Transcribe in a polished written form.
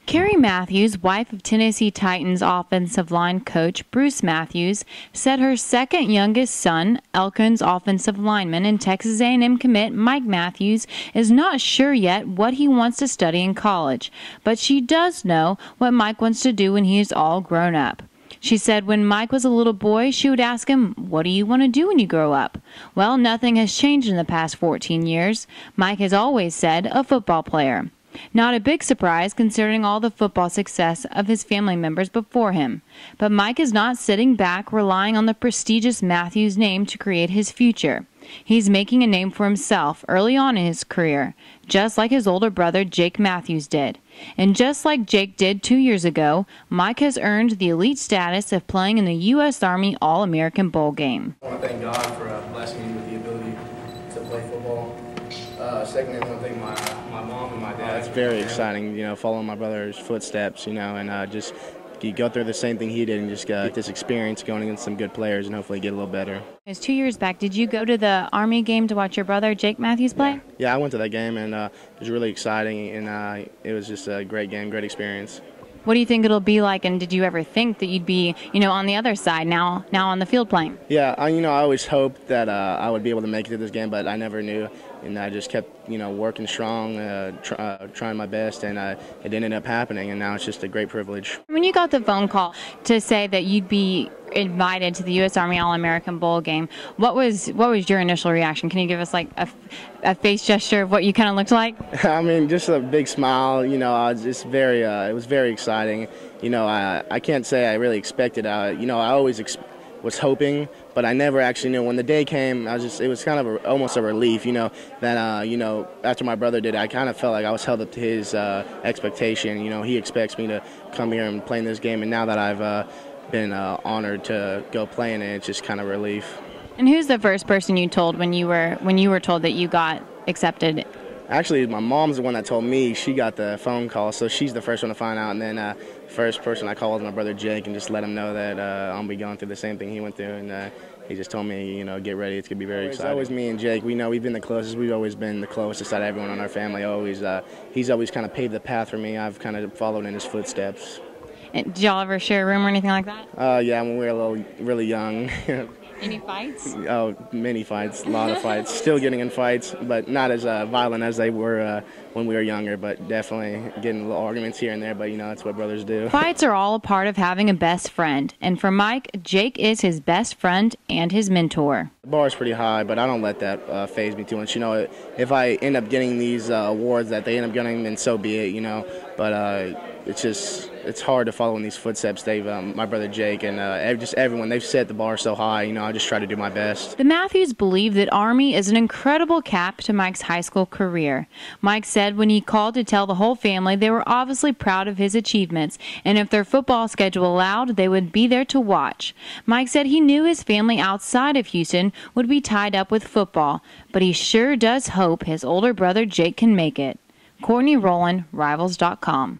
Carrie Matthews, wife of Tennessee Titans offensive line coach Bruce Matthews, said her second youngest son, Elkin's offensive lineman and Texas A&M commit Mike Matthews, is not sure yet what he wants to study in college, but she does know what Mike wants to do when he is all grown up. She said when Mike was a little boy, she would ask him, "What do you want to do when you grow up?" Well, nothing has changed in the past 14 years. Mike has always said a football player. Not a big surprise considering all the football success of his family members before him. But Mike is not sitting back relying on the prestigious Matthews name to create his future. He's making a name for himself early on in his career, just like his older brother Jake Matthews did. And just like Jake did 2 years ago, Mike has earned the elite status of playing in the U.S. Army All-American Bowl game. I want to thank God for blessing me with the ability to play football. Secondly, I want to thank my mom and my dad. It's very exciting, following my brother's footsteps, and just you go through the same thing he did and just get this experience going against some good players and hopefully get a little better. It was 2 years back. Did you go to the Army game to watch your brother Jake Matthews play? Yeah, I went to that game and it was really exciting and it was just a great game, great experience. What do you think it'll be like, and did you ever think that you'd be, on the other side now on the field playing? Yeah, I always hoped that I would be able to make it to this game, but I never knew, and I just kept, working strong, trying my best, and it ended up happening, and now it's just a great privilege. When you got the phone call to say that you'd be invited to the U.S. Army All-American Bowl game, what was your initial reaction? Can you give us like a face gesture of what you kind of looked like? I mean, just a big smile. I was just it was very exciting. I can't say I really expected. I always was hoping, but I never actually knew. When the day came, it was kind of almost a relief. That after my brother did it, I kind of felt like I was held up to his expectation. He expects me to come here and play in this game, and now that I've been honored to go play in it, it's just kind of relief. And who's the first person you told when you were told that you got accepted? Actually, my mom's the one that told me. She got the phone call, so she's the first one to find out. And then first person I called was my brother Jake and just let him know that I'll be going through the same thing he went through. And he just told me, get ready. It's going to be very exciting. It's always me and Jake. We've been the closest. We've always been the closest out of everyone in our family. He's always kind of paved the path for me. I've kind of followed in his footsteps. And did y'all ever share a room or anything like that? Yeah, when we were really young. Any fights? Oh, many fights, a lot of fights. Still getting in fights, but not as violent as they were when we were younger, but definitely getting little arguments here and there, but that's what brothers do. Fights are all a part of having a best friend, and for Mike, Jake is his best friend and his mentor. The bar is pretty high, but I don't let that faze me too much. If I end up getting these awards that they end up getting, then so be it, but it's hard to follow in these footsteps. My brother Jake and just everyone, they've set the bar so high. I just try to do my best. The Matthews believe that Army is an incredible cap to Mike's high school career. Mike said when he called to tell the whole family they were obviously proud of his achievements, and if their football schedule allowed, they would be there to watch. Mike said he knew his family outside of Houston would be tied up with football, but he sure does hope his older brother Jake can make it. Courtney Rowland, Rivals.com.